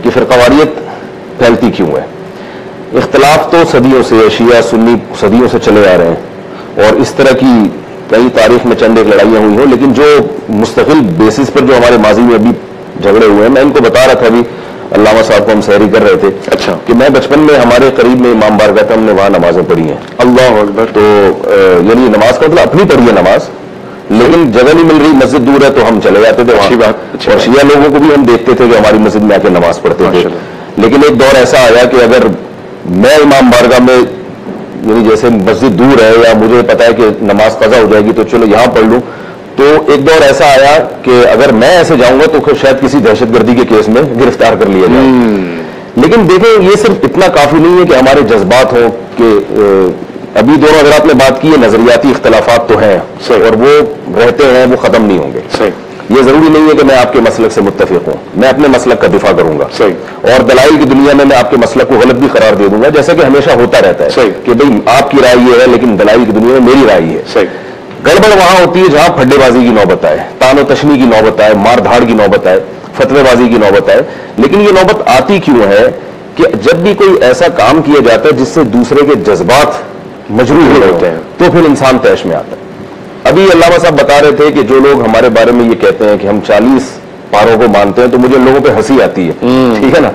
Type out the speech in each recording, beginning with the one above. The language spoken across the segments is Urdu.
کہ فرقواریت پھیلتی کیوں ہے. اختلاف تو صدیوں سے شیعہ سنی صدیوں سے چلے آ رہے ہیں اور اس طرح کی کئی تاریخ میں چند ایک لڑائیاں ہوئی ہیں, لیکن جو مستقل بیسس پر جو ہمارے ماضی میں ابھی جھگڑے ہوئے ہیں, میں ان کو بتا رہا تھا ابھی علامہ صاحب کو ہم سحری کر رہے تھے. اچھا. کہ میں بچپن میں ہمارے قریب میں امام بارگاہ تھا, ہم نے وہاں نمازیں پڑھی ہیں. اللہ اکبر. تو یعنی نماز کا مطلب اپنی پڑھی ہے نماز, لیکن جگہ نہیں مل رہی, مسجد دور ہے تو ہم چلے جاتے تھے. اچھی بات. اور شیعہ لوگوں کو بھی ہم دیکھتے تھے کہ ہماری مسجد میں آ کے نماز پڑھتے تھے. لیکن ایک دور ایسا آیا کہ اگر میں امام بارگاہ میں یعنی جیسے مسجد دور ہے یا مجھے پتا ہے کہ نماز قضا ہو جائے گی تو چلو یہاں پڑھ لوں, تو ایک دور ایسا آیا کہ اگر میں ایسے جاؤں گا تو شاید کسی دہشت گردی کے کیس میں گرفتار کر لیا جائے. لیکن دیکھیں یہ صرف اتنا کافی نہیں ہے کہ ہمارے جذبات ہوں, کہ ابھی دونوں حضرات نے بات کی ہے نظریاتی اختلافات تو ہیں اور وہ رہتے ہیں, وہ ختم نہیں ہوں گے. یہ ضروری نہیں ہے کہ میں آپ کے مسلک سے متفق ہوں, میں اپنے مسلک کا دفاع کروں گا اور دلائل کی دنیا میں آپ کے مسلک کو غلط بھی قرار دے دوں گا, جیسا کہ ہمیشہ ہوتا رہتا ہے کہ بھئی آپ کی رائے یہ ہے لیکن دلائل کی دنیا میں میری رائے ہے. گڑبڑ وہاں ہوتی ہے جہاں پھڈے بازی کی نوبت آئے, تان و تشنی کی نوبت آئے, مار دھاڑ کی نوبت آئے, فتوے بازی کی نوبت آئے. لیکن یہ نوبت آتی کیوں ہے کہ جب بھی کوئی ایسا کام کیا جاتا ہے جس سے دوسرے کے جذبات مجروح ہوتے ہیں تو پھر انسان طیش میں آتا ہے. ابھی علامہ صاحب بتا رہے تھے کہ جو لوگ ہمارے بارے میں یہ کہتے ہیں کہ ہم 40 پاروں کو مانتے ہیں تو مجھے ان لوگوں پہ ہنسی آتی ہے. ٹھیک ہے نا.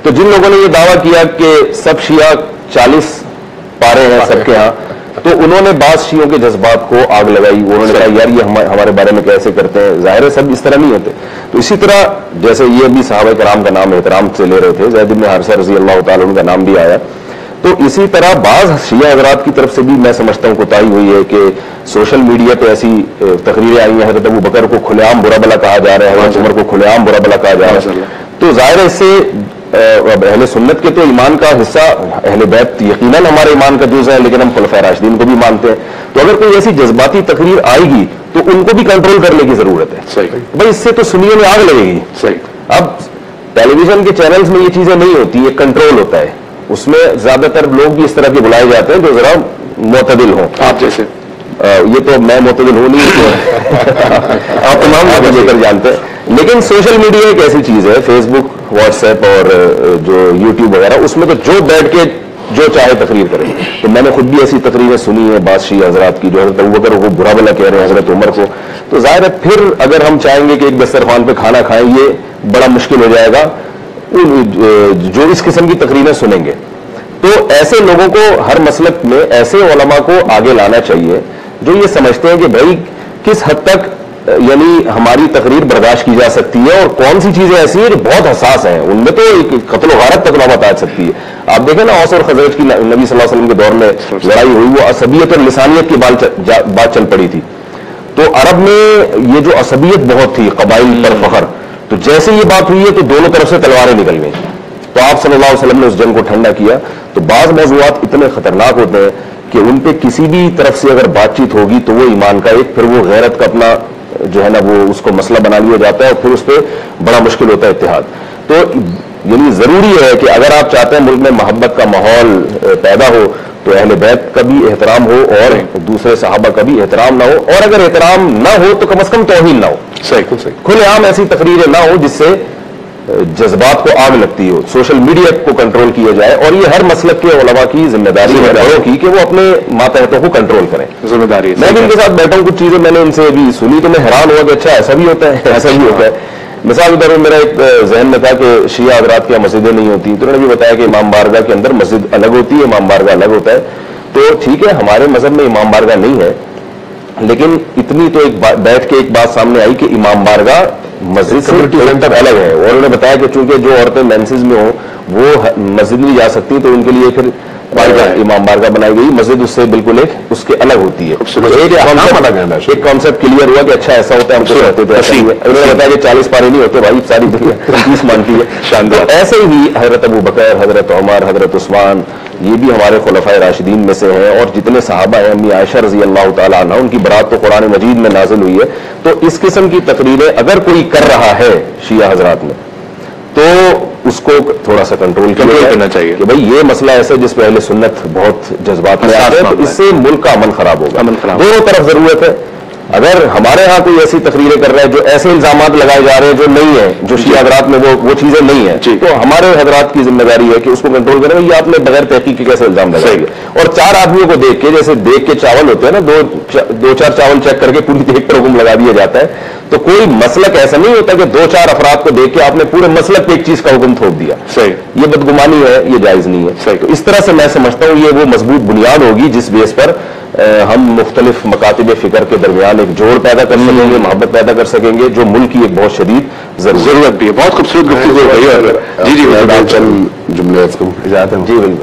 تو جن لوگوں نے یہ دعویٰ کیا کہ سب شیعہ 40 پارے ہیں سب کے ہاں, تو انہوں نے بعض شیعوں کے جذبات کو آگ لگائی. انہوں نے کہا یار یہ ہمارے بارے میں کیسے کرتے ہیں, ظاہر ہے سب اس طرح نہیں ہوتے. تو اسی طرح جیسے یہ بھی صحابہ کرام کا نام احترام سے لے رہے تھے, زید بن حارثہ رضی اللہ تعالیٰ عنہ کا نام بھی آیا, تو اسی طرح بعض شیعہ حضرات کی طرف سے بھی میں سمجھتا ہوں کوتاہی ہوئی ہے کہ سوشل میڈیا پہ ایسی تقریریں آئی ہیں, حضرت ابو بکر کو کھلے عام برا بلا کہا جا رہا ہے, حضرت عمر کو کھلے عام برا بلا کہا جا رہا ہے. تو ظاہر ہے اس سے اہل سنت کے تو ایمان کا حصہ, اہل بیت یقیناً ہمارے ایمان کا جزء ہے, لیکن ہم خلفائے راشدین کو بھی مانتے ہیں. تو اگر کوئی ایسی جذباتی تقریر آئے گی تو ان کو بھی کنٹرول کرنے کی ضرورت ہے. بھائی اس سے تو سنیوں میں آگ لگے گی. اب ٹیلی ویژن کے چینلز میں یہ چیزیں نہیں ہوتی, یہ کنٹرول ہوتا ہے. اس میں زیادہ تر لوگ بھی اس طرح کے بلائے جاتے ہیں جو ذرا معتدل ہوں. آپ جیسے یہ تو میں معتدل ہوں نہیں, آپ تمام لوگ لے کر جانتے ہیں. لیکن سوشل میڈیا ایک ایسی چیز ہے, فیس بک, واٹس ایپ اور جو یوٹیوب وغیرہ, اس میں تو جو بیٹھ کے جو چاہے تقریر کرے. تو میں نے خود بھی ایسی تقریریں سنی ہیں بعض شیعہ حضرات کی جو حضرت ابوبکر کو برا بلا کہہ رہے ہیں, حضرت عمر کو. تو ظاہر ہے پھر اگر ہم چاہیں گے کہ ایک دسترخوان پہ کھانا کھائیں, یہ بڑا مشکل ہو جائے گا جو اس قسم کی تقریریں سنیں گے. تو ایسے لوگوں کو ہر مسلک میں ایسے علماء کو آگے لانا چاہیے جو یہ سمجھتے ہیں کہ بھائی کس حد تک یعنی ہماری تقریر برداشت کی جا سکتی ہے اور کون سی چیزیں ایسی ہیں جو بہت حساس ہیں, ان میں تو قتل و غارت تک نوبت آ سکتی ہے. آپ دیکھیں نا اوس اور خزرج کی نبی صلی اللہ علیہ وسلم کے دور میں لڑائی ہوئی, وہ عصبیت اور لسانیت کی بات چل پڑی تھی. تو عرب میں یہ جو عصبیت بہت تھی, قبائل پر فخر, تو جیسے یہ بات ہوئی ہے تو دونوں طرف سے تلواریں نکل گئیں. تو آپ صلی اللہ علیہ وسلم نے اس جنگ کو ٹھنڈا کیا. تو بعض موضوعات اتنے خطرناک ہوتے ہیں کہ ان پہ کسی بھی طرف سے اگر بات چیت ہوگی تو وہ ایمان کا ایک, پھر وہ غیرت کا اپنا جو ہے نا وہ اس کو مسئلہ بنا لیا جاتا ہے اور پھر اس پہ بڑا مشکل ہوتا ہے اتحاد. تو یعنی ضروری ہے کہ اگر آپ چاہتے ہیں ملک میں محبت کا ماحول پیدا ہو تو اہل بیت کا بھی احترام ہو اور دوسرے صحابہ کا بھی احترام نہ ہو, اور اگر احترام نہ ہو تو کم از کم توہین نہ ہو. کھلے عام ایسی تقریریں نہ ہو جس سے جذبات کو آگ لگتی ہو. سوشل میڈیا کو کنٹرول کیا جائے, اور یہ ہر مسلک کے علماء کی ذمہ داری ہے بڑوں کی کہ وہ اپنے ماتحتوں کو کنٹرول کریں. ذمہ داری ہے. میں بھی ان کے ساتھ بیٹھا ہوں, کچھ چیزیں میں نے ان سے ابھی سنی تو میں حیران ہوا کہ اچھا ایسا بھی ہوتا ہے, ایسا بھی ہوتا ہے. مثال ادھر میرا ایک ذہن میں تھا کہ شیعہ حضرات کی مسجدیں نہیں ہوتی, تو انہوں نے بھی بتایا کہ امام بارگاہ کے اندر مسجد الگ ہوتی ہے, امام بارگاہ الگ ہوتا ہے. تو ٹھیک ہے ہمارے مذہب میں امام بارگاہ نہیں ہے, لیکن اتنی تو ایک بیٹھ کے ایک بات سامنے آئی کہ امام بارگاہ مسجد سے الگ ہے. اور انہوں نے بتایا کہ چونکہ جو عورتیں مینسز میں ہوں وہ مسجد نہیں جا سکتی, تو ان کے لیے پھر امام بارگاہ بنائی گئی. مسجد اس سے بالکل ایک اس کے الگ ہوتی ہے. ایک کانسیپٹ کلیئر ہوا کہ اچھا ایسا ہوتا ہے, ہم کو کہتے تھے. انہوں نے بتایا کہ 40 پارے نہیں ہوتے بھائی, ساری دنیا 30 مانتی ہے. شاندار. ایسے ہی حضرت ابو بکر, حضرت عمر, حضرت عثمان, یہ بھی ہمارے خلفائے راشدین میں سے ہیں, اور جتنے صحابہ ہیں, امی عائشہ رضی اللہ تعالیٰ عنہ, ان کی برات تو قرآن مجید میں نازل ہوئی ہے. تو اس قسم کی تقریریں اگر کوئی کر رہا ہے شیعہ حضرات میں تو اس کو تھوڑا سا کنٹرول کرنا چاہیے کہ بھائی یہ مسئلہ ایسا جس پہ اہل سنت بہت جذبات میں آتے ہیں, تو اس سے ملک کا امن خراب ہوگا. دونوں طرف ضرورت ہے. اگر ہمارے ہاں کوئی ایسی تقریریں کر رہا ہے جو ایسے الزامات لگائے جا رہے ہیں جو نہیں ہیں, جو شیعہ حضرات میں وہ چیزیں نہیں ہیں, تو ہمارے حضرات کی ذمہ داری ہے کہ اس کو کنٹرول کریں. یہ آپ نے بغیر تحقیق کے کیسے الزام لگائیں گے؟ اور 4 آدمیوں کو دیکھ کے, جیسے دیکھ کے چاول ہوتے ہیں نا, 2-4 چاول چیک کر کے پوری دیکھ پر حکم لگا دیا جاتا ہے. تو کوئی مسلک ایسا نہیں ہوتا کہ 2-4 افراد کو دیکھ کے آپ نے پورے مسلک پہ ایک چیز کا حکم تھوپ دیا. یہ بدگمانی ہے, یہ جائز نہیں ہے. تو اس طرح سے میں سمجھتا ہوں یہ وہ مضبوط بنیاد ہوگی جس بیس پر ہم مختلف مکاتب فکر کے درمیان ایک جوڑ پیدا کر سکیں گے, محبت پیدا کر سکیں گے, جو ملک کی ایک بہت شدید ضرورت بھی ہے. بہت خوبصورت گفتگو رہی ہے. جی چند جملے اجازت ہے؟ جی بالکل.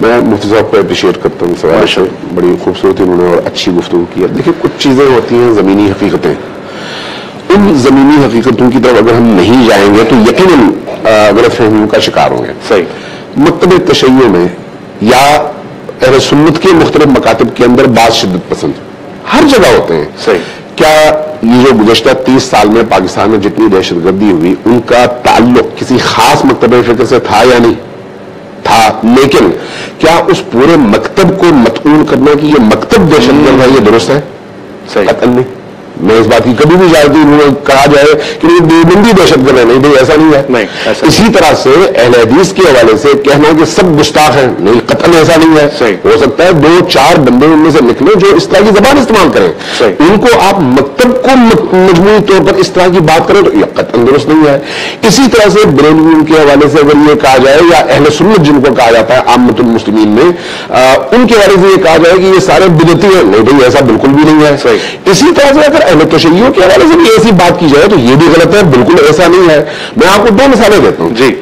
میں مفتی صاحب کو اپریشیٹ کرتا ہوں, سوال بڑی خوبصورتی انہوں نے اور اچھی گفتگو کی ہے. دیکھیں کچھ چیزیں ہوتی ہیں زمینی حقیقتیں, ان زمینی حقیقتوں کی طرف اگر ہم نہیں جائیں گے تو یقیناً غلط فہمیوں کا شکار ہوں گے. صحیح. مکتب تشیع میں یا اہل سنت کے مختلف مکاتب کے اندر بعض شدت پسند ہر جگہ ہوتے ہیں. صحیح. کیا یہ جو گزشتہ 30 سال میں پاکستان میں جتنی دہشت گردی ہوئی ان کا تعلق کسی خاص مکتب فکر سے تھا یا نہیں تھا؟ لیکن کیا اس پورے مکتب کو متعون کرنا کہ یہ مکتب دہشت گرد ہے یہ درست ہے؟ قطعاً نہیں. میں اس بات کی کبھی بھی کہا جائے کہ یہ دیوبندی دہشت گرد ہے, نہیں بھائی ایسا نہیں ہے. اسی طرح سے اہل حدیث کے حوالے سے کہنا کہ سب گستاخ ہیں, نہیں قطعاً ایسا نہیں ہے. ہو سکتا ہے 2-4 بندے ان میں سے نکلیں جو اس طرح کی زبان استعمال کریں, ان کو آپ مکتب کو مجموعی طور پر اس طرح کی بات کریں تو یہ قطعاً درست نہیں ہے. اسی طرح سے بریلویوں کے حوالے سے اگر یہ کہا جائے یا اہل سنت جن کو کہا جاتا ہے عامت المسلمین میں, ان کے حوالے سے یہ کہا جائے کہ یہ سارے بدعتی ہیں, نہیں بھائی ایسا بالکل بھی نہیں ہے. اسی طرح سے اگر اہل تشیع کے حوالے سے بھی ایسی بات کی جائے تو یہ بھی غلط ہے, بالکل ایسا نہیں ہے. میں آپ کو 2 مثالیں دیتا ہوں. جی.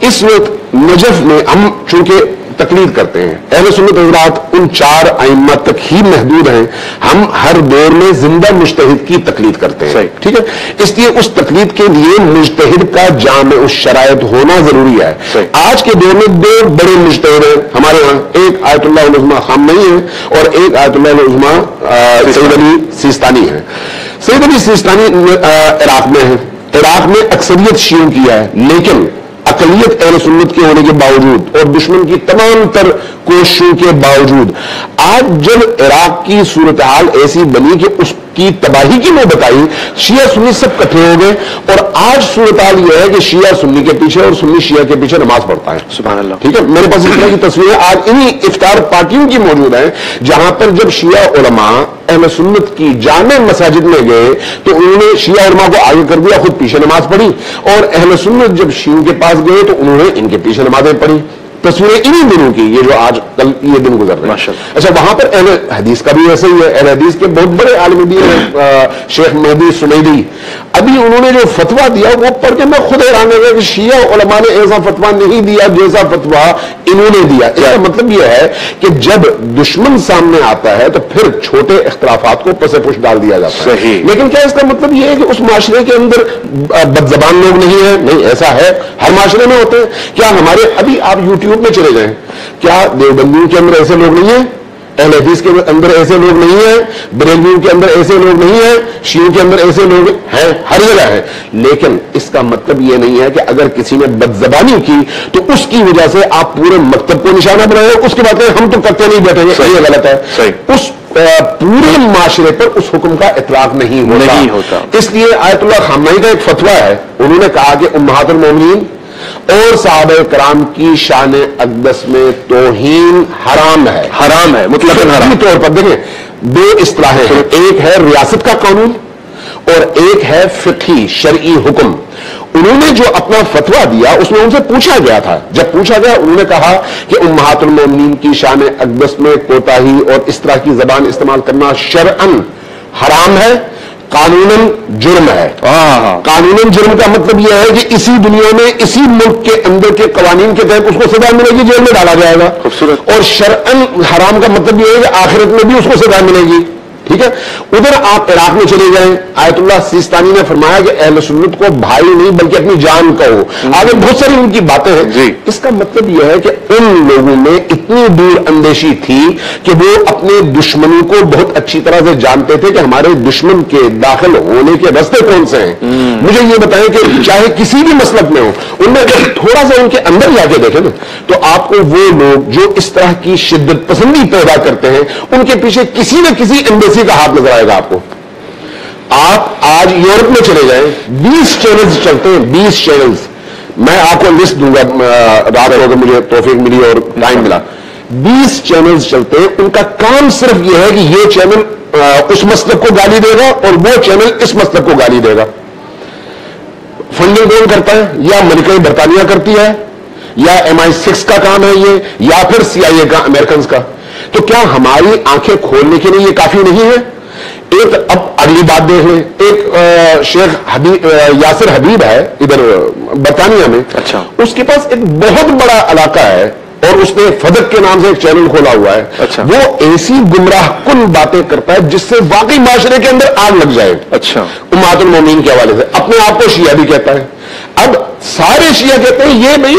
اس وقت نجف میں ہم چونکہ تقلید کرتے ہیں, اہل سنت حضرات ان 4 ائمہ تک ہی محدود ہیں, ہم ہر دور میں زندہ مجتہد کی تقلید کرتے ہیں. ٹھیک ہے, اس لیے اس تقلید کے لیے مجتہد کا جامع الشرائط ہونا ضروری ہے. آج کے دور میں 2 بڑے مجتہد ہیں ہمارے ہاں, ایک آیت اللہ العظمہ خامنئی ہے اور ایک آیت اللہ العظمہ سید علی سیستانی ہے. سید علی سیستانی عراق میں ہے, عراق میں اکثریت شیعوں کی ہے, لیکن اقلیت اہل سنت کے ہونے کے باوجود اور دشمن کی تمام تر کوششوں کے باوجود آج جب عراق کی صورتحال ایسی بنی کہ اس کی تباہی کی نوبت آئی, شیعہ سنی سب اکٹھے ہو گئے اور آج صورتحال یہ ہے کہ شیعہ سنی کے پیچھے اور سنی شیعہ کے پیچھے نماز پڑھتا ہے. سبحان اللہ. ٹھیک ہے, میرے پاس اس طرح کی تصویریں آج انہی افطار پارٹیوں کی موجود ہیں جہاں پر جب شیعہ علماء اہل سنت کی جامع مساجد میں گئے تو انہوں نے شیعہ علماء کو آگے کر دیا, خود پیچھے نماز پڑھی, اور اہل سنت جب شیعوں کے پاس گئے تو انہوں نے ان کے پیچھے نمازیں پڑھی. تصویریں انہی دنوں کی, یہ جو آج کل یہ دن گزر رہے ہیں. اچھا, وہاں پر اہل حدیث کا بھی ایسا ہی ہے. اہل حدیث کے بہت بڑے عالم دین ہیں شیخ مہدی سنیدی, ابھی انہوں نے جو فتویٰ دیا وہ پڑھ کے میں خود حیران ہو گیا کہ شیعہ علماء نے ایسا فتویٰ نہیں دیا جیسا فتویٰ انہوں نے دیا. اس کا مطلب یہ ہے کہ جب دشمن سامنے آتا ہے تو پھر چھوٹے اختلافات کو پس پش ڈال دیا جاتا ہے. لیکن کیا اس کا مطلب یہ ہے کہ اس معاشرے کے اندر بد زبان لوگ نہیں ہیں؟ نہیں, ایسا ہے, ہر معاشرے میں ہوتے ہیں. کیا ہمارے ابھی آپ یوٹیوب میں چلے جائیں, کیا دیوبندیوں کے اندر ایسے لوگ نہیں ہیں؟ اہل حدیث کے اندر ایسے لوگ نہیں ہیں؟ بریلویوں کے اندر ایسے لوگ نہیں ہیں؟ شیعوں کے اندر ایسے لوگ ہیں؟ ہر جگہ ہیں. لیکن اس کا مطلب یہ نہیں ہے کہ اگر کسی نے بد زبانی کی تو اس کی وجہ سے آپ پورے مکتب کو نشانہ بنائیں, اس کے بعد ہم تو کرتے نہیں بیٹھیں گے, یہ غلط ہے. اس پورے معاشرے پر اس حکم کا اطلاق نہیں ہوتا. اس لیے آیت اللہ خامنئی کا ایک فتویٰ ہے, انہوں نے کہا کہ امہات المومنین اور صحابہ کرام کی شان اقدس میں توہین حرام ہے. حرام ہے مطلق حرام. طور پر دیکھیں 2 اصطلاحیں ہیں, ایک ہے ریاست کا قانون اور ایک ہے فقہی شرعی حکم. انہوں نے جو اپنا فتویٰ دیا اس میں ان سے پوچھا گیا تھا, جب پوچھا گیا انہوں نے کہا کہ امہات المومنین کی شان اقدس میں کوتاہی اور اس طرح کی زبان استعمال کرنا شرعاً حرام ہے, قانوناً جرم ہے. قانوناً جرم کا مطلب یہ ہے کہ اسی دنیا میں اسی ملک کے اندر کے قوانین کے تحت اس کو سزا ملے گی, جیل میں ڈالا جائے گا. اور شرعاً حرام کا مطلب یہ ہے کہ آخرت میں بھی اس کو سزا ملے گی. ٹھیک ہے, ادھر آپ عراق میں چلے جائیں, آیت اللہ سیستانی نے فرمایا کہ اہل سنت کو بھائی نہیں بلکہ اپنی جان کہو. آگے بہت ساری ان کی باتیں ہیں. اس کا مطلب یہ ہے کہ ان لوگوں میں اتنی دور اندیشی تھی کہ وہ اپنے دشمنوں کو بہت اچھی طرح سے جانتے تھے کہ ہمارے دشمن کے داخل ہونے کے راستے کون سے ہیں. مجھے یہ بتائیں کہ چاہے کسی بھی مسلک میں ہو, ان میں اگر تھوڑا سا ان کے اندر جا کے دیکھیں نا تو آپ کو وہ لوگ جو اس طرح کی شدت پسندی پیدا کرتے ہیں ان کے پیچھے کسی نہ کسی اندیشی کا ہاتھ نظر آئے گا آپ کو. آپ آج یورپ میں چلے جائیں, 20 چینلز چلتے ہیں, 20 چینلز. میں آپ کو لسٹ دوں گا رات کو, اگر مجھے توفیق ملی اور ٹائم ملا. 20 چینلز چلتے ہیں, ان کا کام صرف یہ ہے کہ یہ چینل اس مسلک کو گالی دے گا اور وہ چینل اس مسلک کو گالی دے گا. فنڈنگ کون کرتا ہے؟ یا ملکہ برطانیہ کرتی ہے, یا MI6 کا کام ہے یہ, یا پھر CIA کا, امریکنز کا. تو کیا ہماری آنکھیں کھولنے کے لیے یہ کافی نہیں ہے؟ ایک اب اگلی بات دیکھ لیں, ایک شیخ یاسر حبیب ہے ادھر برطانیہ میں. اچھا. اس کے پاس ایک بہت بڑا علاقہ ہے اور اس نے فدق کے نام سے ایک چینل کھولا ہوا ہے. اچھا. وہ ایسی گمراہ کن باتیں کرتا ہے جس سے واقعی معاشرے کے اندر آگ لگ جائے. اچھا. امہات المومنین کے حوالے سے اپنے آپ کو شیعہ بھی کہتا ہے. اب سارے شیعہ کہتے ہیں یہ بھائی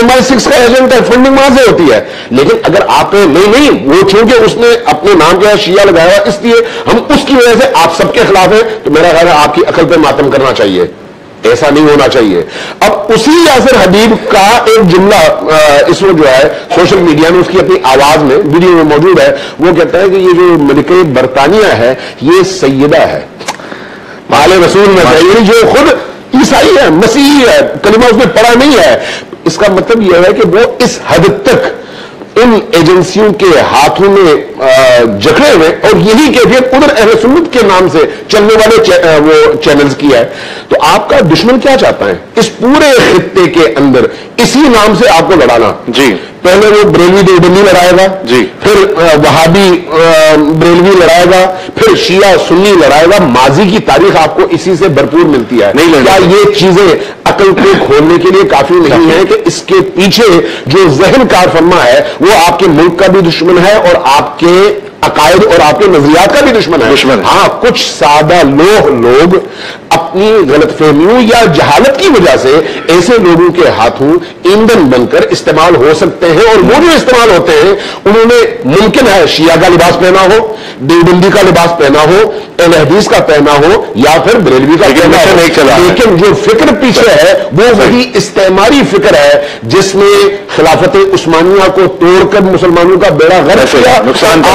MI6 کا ایجنٹ ہے, فنڈنگ وہاں سے ہوتی ہے. لیکن اگر آپ نہیں وہ چونکہ اس نے اپنے نام کیا شیعہ لگایا اس لیے ہم اس کی وجہ سے آپ سب کے خلاف ہیں, تو میرا خیال ہے آپ کی عقل پہ ماتم کرنا چاہیے. ایسا نہیں ہونا چاہیے. اب اسی یاسر حبیب کا ایک جملہ اس وقت جو ہے سوشل میڈیا میں اس کی اپنی آواز میں ویڈیو میں موجود ہے. وہ کہتا ہے کہ یہ جو ملکہ برطانیہ ہے یہ سیدہ ہے, آل رسول میں ہے, یعنی جو خود عیسائی ہے, مسیحی ہے, کلمہ اس نے پڑھا نہیں ہے. اس کا مطلب یہ ہے کہ وہ اس حد تک ان ایجنسیوں کے ہاتھوں میں جکڑے ہوئے, اور یہی کیفیت ادھر اہل سنت کے نام سے چلنے والے وہ چینلز کی ہے. تو آپ کا دشمن کیا چاہتا ہے اس پورے خطے کے اندر اسی نام سے آپ کو لڑانا. جی. پہلے وہ بریلوی دیوبندی لڑائے گا, جی, پھر وہابی بریلوی لڑائے گا, پھر شیعہ سنی لڑائے گا. ماضی کی تاریخ آپ کو اسی سے بھرپور ملتی ہے. کیا یہ چیزیں عقل کو کھولنے کے لیے کافی نہیں ہے کہ اس کے پیچھے جو ذہن کار فرما ہے وہ آپ کے ملک کا بھی دشمن ہے اور آپ کے عقائد اور آپ کے نظریات کا بھی دشمن ہے. ہاں, کچھ سادہ لوگ اپنی غلط فہمیوں یا جہالت کی وجہ سے ایسے لوگوں کے ہاتھوں ایندھن بن کر استعمال ہو سکتے ہیں, اور وہ جو استعمال ہوتے ہیں انہوں نے ممکن ہے شیعہ کا لباس پہنا ہو, دیوبندی کا لباس پہنا ہو, اہل حدیث کا پہنا ہو, یا پھر بریلوی کا پہنا ہو, لیکن جو فکر پیچھے ہے وہ وہی استعماری فکر ہے جس نے خلافت عثمانیہ کو توڑ کر مسلمانوں کا بیڑا غرق کیا.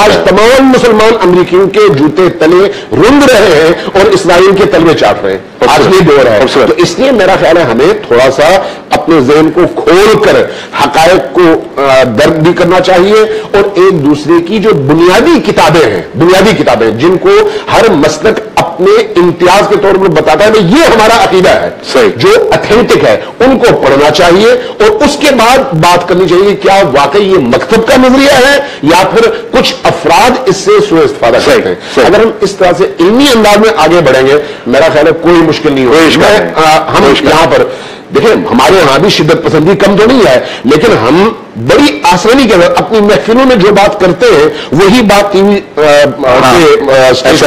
آج تمام مسلمان امریکیوں کے جوتے تلے رنگ رہے ہیں اور اسرائیل کے تلوے چاٹ رہے ہیں. آج یہ دور ہے. تو اس لیے میرا خیال ہے ہمیں تھوڑا سا اپنے ذہن کو کھول کر حقائق کو درک بھی کرنا چاہیے, اور ایک دوسرے کی جو بنیادی کتابیں جن کو ہر مسلک اپنے امتیاز کے طور پر بتاتا ہے کہ یہ ہمارا عقیدہ ہے, جو اتھینٹک ہے, ان کو پڑھنا چاہیے, اور اس کے بعد بات کرنی چاہیے کیا واقعی یہ مکتب کا نظریہ ہے یا پھر کچھ افراد اس سے سوء استفادہ کرتے ہیں. اگر ہم اس طرح سے علمی انداز میں آگے بڑھیں گے میرا خیال ہے کوئی مشکل نہیں ہوگی. ہم یہاں پر دیکھیں ہمارے یہاں بھی شدت پسندی کم تو نہیں ہے, لیکن ہم بڑی آسانی کے اندر اپنی محفلوں میں جو بات کرتے ہیں وہی بات ٹی وی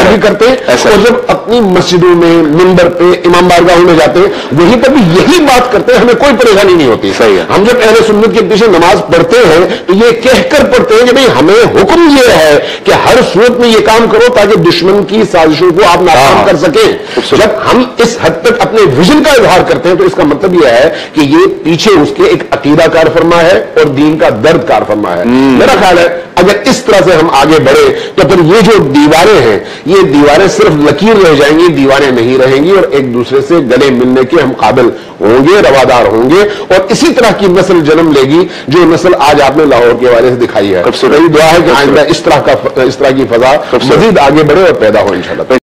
بھی کرتے ہیں, اور جب اپنی مسجدوں میں منبر پہ امام بارگاہوں میں جاتے ہیں وہیں پر بھی یہی بات کرتے ہیں, ہمیں کوئی پریشانی نہیں ہوتی. ہم جب اہل سنت کے پیچھے نماز پڑھتے ہیں تو یہ کہہ کر پڑھتے ہیں کہ بھئی ہمیں حکم یہ ہے کہ ہر صورت میں یہ کام کرو تاکہ دشمن کی سازشوں کو آپ ناکام کر سکیں. جب ہم اس حد تک اپنے ویژن کا اظہار کرتے ہیں تو اس کا مطلب یہ ہے کہ یہ پیچھے اس کے ایک عقیدہ کار فرما ہے اور دین کا درد کار فرما ہے. میرا خیال ہے اگر اس طرح سے ہم آگے بڑھے تو پھر یہ جو دیواریں ہیں یہ دیواریں صرف لکیر رہ جائیں گی, دیواریں نہیں رہیں گی, اور ایک دوسرے سے گلے ملنے کے ہم قابل ہوں گے, روادار ہوں گے, اور اسی طرح کی نسل جنم لے گی جو نسل آج آپ نے لاہور کے حوالے سے دکھائی ہے. میری دعا ہے کہ آئندہ اس طرح کی فضا مزید آگے بڑھے اور پیدا ہو انشاءاللہ.